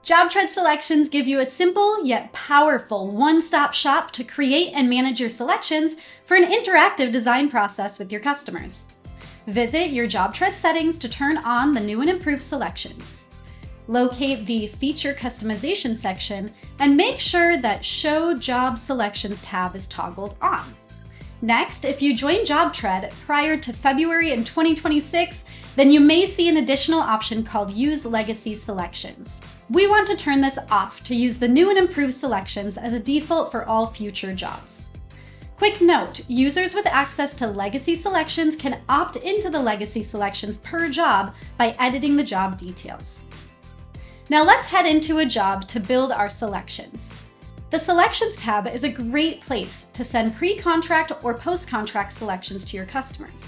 JobTread selections give you a simple yet powerful one-stop shop to create and manage your selections for an interactive design process with your customers. Visit your JobTread settings to turn on the new and improved selections. Locate the Feature Customization section and make sure that Show Job Selections tab is toggled on. Next, if you join JobTread prior to February in 2026, then you may see an additional option called Use Legacy Selections. We want to turn this off to use the new and improved selections as a default for all future jobs. Quick note, users with access to legacy selections can opt into the legacy selections per job by editing the job details. Now let's head into a job to build our selections. The Selections tab is a great place to send pre-contract or post-contract selections to your customers.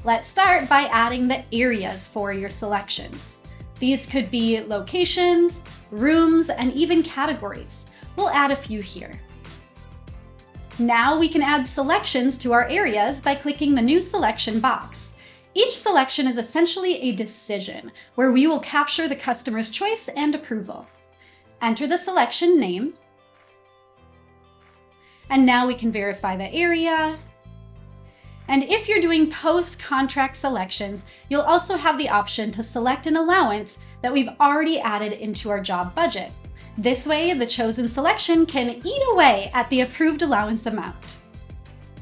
Let's start by adding the areas for your selections. These could be locations, rooms, and even categories. We'll add a few here. Now we can add selections to our areas by clicking the New Selection box. Each selection is essentially a decision where we will capture the customer's choice and approval. Enter the selection name. And now we can verify the area. And if you're doing post-contract selections, you'll also have the option to select an allowance that we've already added into our job budget. This way, the chosen selection can eat away at the approved allowance amount.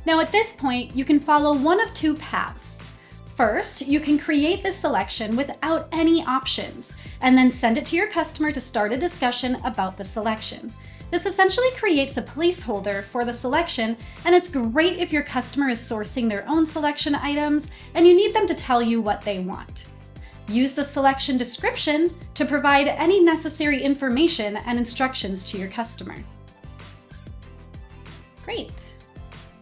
Now at this point, you can follow one of two paths. First, you can create this selection without any options, and then send it to your customer to start a discussion about the selection. This essentially creates a placeholder for the selection, and it's great if your customer is sourcing their own selection items and you need them to tell you what they want. Use the selection description to provide any necessary information and instructions to your customer. Great.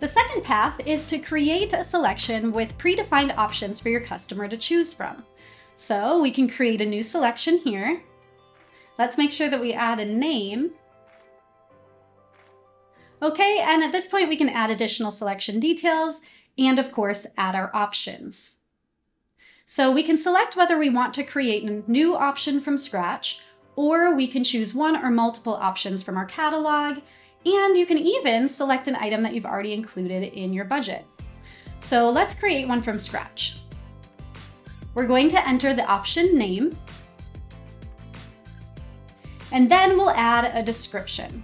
The second path is to create a selection with predefined options for your customer to choose from. So we can create a new selection here. Let's make sure that we add a name. Okay, and at this point we can add additional selection details and of course add our options. So we can select whether we want to create a new option from scratch, or we can choose one or multiple options from our catalog, and you can even select an item that you've already included in your budget. So let's create one from scratch. We're going to enter the option name, and then we'll add a description.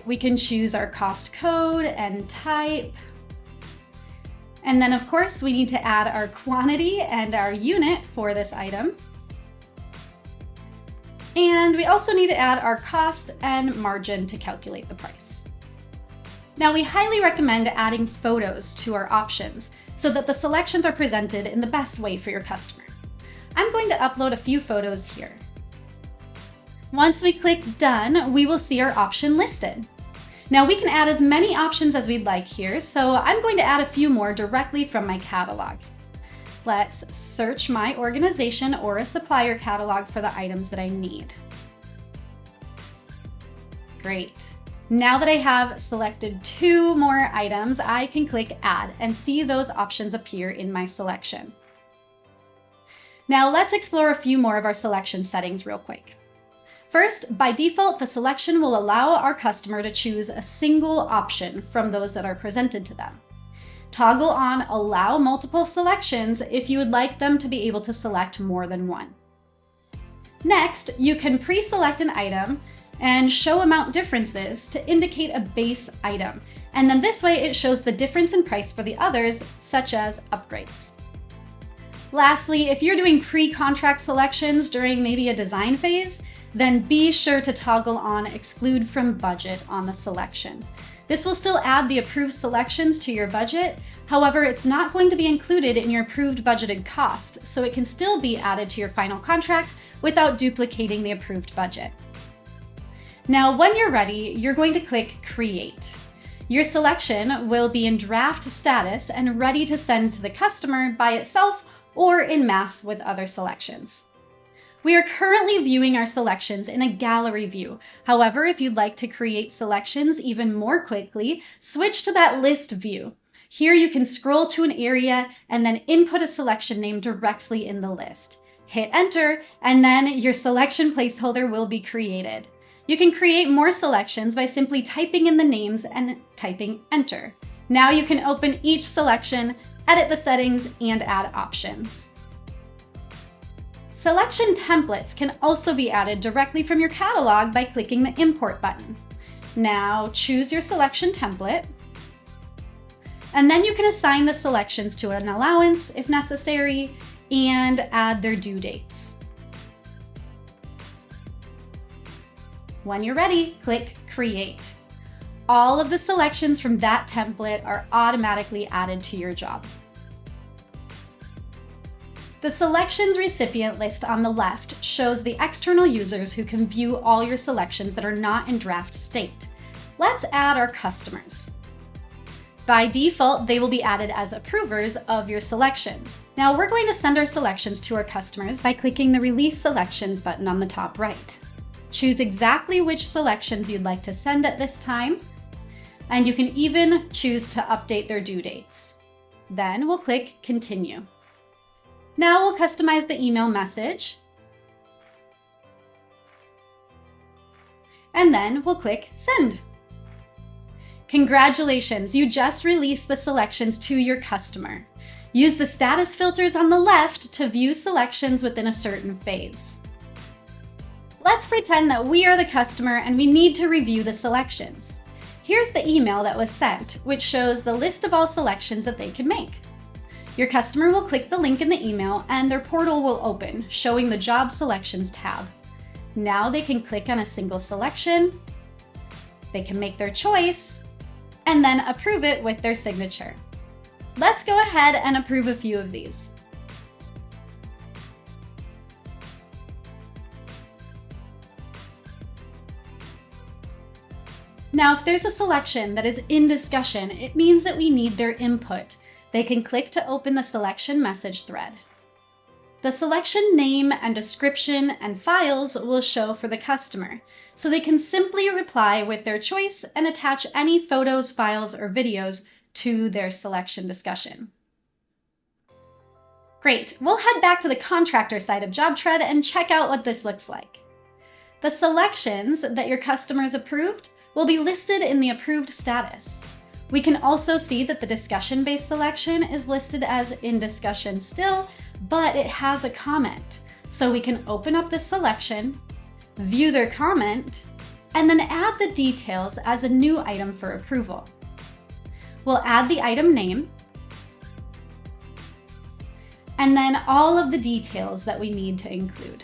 We can choose our cost code and type. And then of course we need to add our quantity and our unit for this item. And we also need to add our cost and margin to calculate the price. Now we highly recommend adding photos to our options so that the selections are presented in the best way for your customer. I'm going to upload a few photos here. Once we click Done, we will see our option listed. Now we can add as many options as we'd like here, so I'm going to add a few more directly from my catalog. Let's search my organization or a supplier catalog for the items that I need. Great. Now that I have selected 2 more items, I can click Add and see those options appear in my selection. Now let's explore a few more of our selection settings real quick. First, by default, the selection will allow our customer to choose a single option from those that are presented to them. Toggle on Allow Multiple Selections if you would like them to be able to select more than one. Next, you can pre-select an item and show amount differences to indicate a base item, and then this way it shows the difference in price for the others, such as upgrades. Lastly, if you're doing pre-contract selections during maybe a design phase, then be sure to toggle on Exclude from Budget on the selection. This will still add the approved selections to your budget. However, it's not going to be included in your approved budgeted cost, so it can still be added to your final contract without duplicating the approved budget. Now, when you're ready, you're going to click Create. Your selection will be in draft status and ready to send to the customer by itself or in mass with other selections. We are currently viewing our selections in a gallery view. However, if you'd like to create selections even more quickly, switch to that list view. Here you can scroll to an area and then input a selection name directly in the list. Hit enter, and then your selection placeholder will be created. You can create more selections by simply typing in the names and typing enter. Now you can open each selection, edit the settings, and add options. Selection templates can also be added directly from your catalog by clicking the Import button. Now choose your selection template, and then you can assign the selections to an allowance if necessary and add their due dates. When you're ready, click Create. All of the selections from that template are automatically added to your job. The selections recipient list on the left shows the external users who can view all your selections that are not in draft state. Let's add our customers. By default, they will be added as approvers of your selections. Now we're going to send our selections to our customers by clicking the Release Selections button on the top right. Choose exactly which selections you'd like to send at this time, and you can even choose to update their due dates. Then we'll click Continue. Now we'll customize the email message, and then we'll click Send. Congratulations, you just released the selections to your customer. Use the status filters on the left to view selections within a certain phase. Let's pretend that we are the customer and we need to review the selections. Here's the email that was sent, which shows the list of all selections that they can make. Your customer will click the link in the email and their portal will open, showing the Job Selections tab. Now they can click on a single selection, they can make their choice, and then approve it with their signature. Let's go ahead and approve a few of these. Now, if there's a selection that is in discussion, it means that we need their input. They can click to open the selection message thread. The selection name and description and files will show for the customer, so they can simply reply with their choice and attach any photos, files, or videos to their selection discussion. Great, we'll head back to the contractor side of JobTread and check out what this looks like. The selections that your customers approved will be listed in the approved status. We can also see that the discussion-based selection is listed as in discussion still, but it has a comment. So we can open up the selection, view their comment, and then add the details as a new item for approval. We'll add the item name, and then all of the details that we need to include.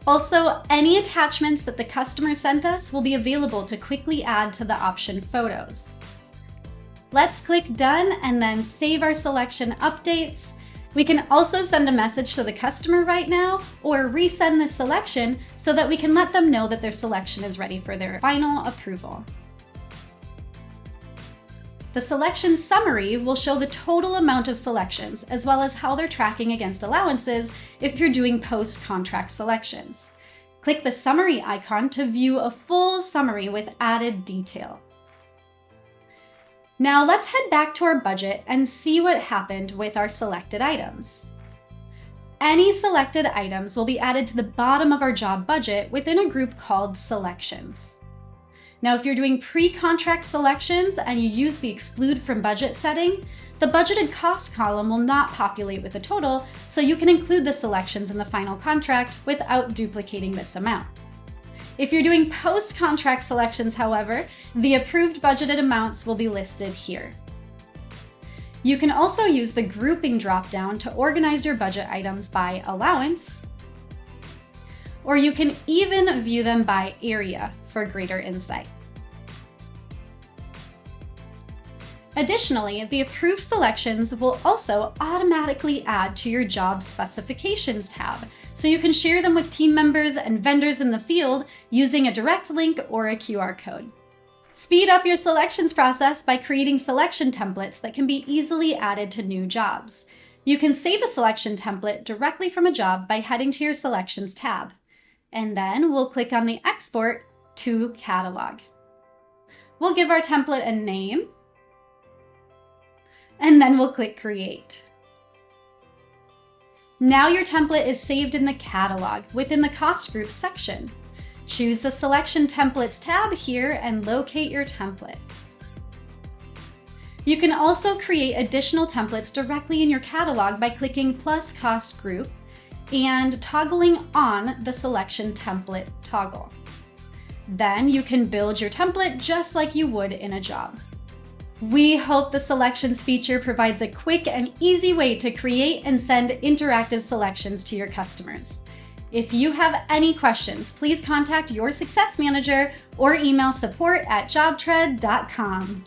Also, any attachments that the customer sent us will be available to quickly add to the option Photos. Let's click Done and then save our selection updates. We can also send a message to the customer right now or resend the selection so that we can let them know that their selection is ready for their final approval. The selection summary will show the total amount of selections, as well as how they're tracking against allowances if you're doing post-contract selections. Click the summary icon to view a full summary with added detail. Now let's head back to our budget and see what happened with our selected items. Any selected items will be added to the bottom of our job budget within a group called Selections. Now, if you're doing pre-contract selections and you use the Exclude from Budget setting, the budgeted cost column will not populate with a total, so you can include the selections in the final contract without duplicating this amount. If you're doing post-contract selections, however, the approved budgeted amounts will be listed here. You can also use the grouping dropdown to organize your budget items by allowance, or you can even view them by area for greater insight. Additionally, the approved selections will also automatically add to your job specifications tab, so you can share them with team members and vendors in the field using a direct link or a QR code. Speed up your selections process by creating selection templates that can be easily added to new jobs. You can save a selection template directly from a job by heading to your Selections tab, and then we'll click on the Export to Catalog. We'll give our template a name, and then we'll click Create. Now your template is saved in the catalog within the Cost Groups section. Choose the Selection Templates tab here and locate your template. You can also create additional templates directly in your catalog by clicking plus Cost Group and toggling on the Selection Template toggle. Then you can build your template just like you would in a job. We hope the Selections feature provides a quick and easy way to create and send interactive selections to your customers. If you have any questions, please contact your success manager or email support@jobtread.com.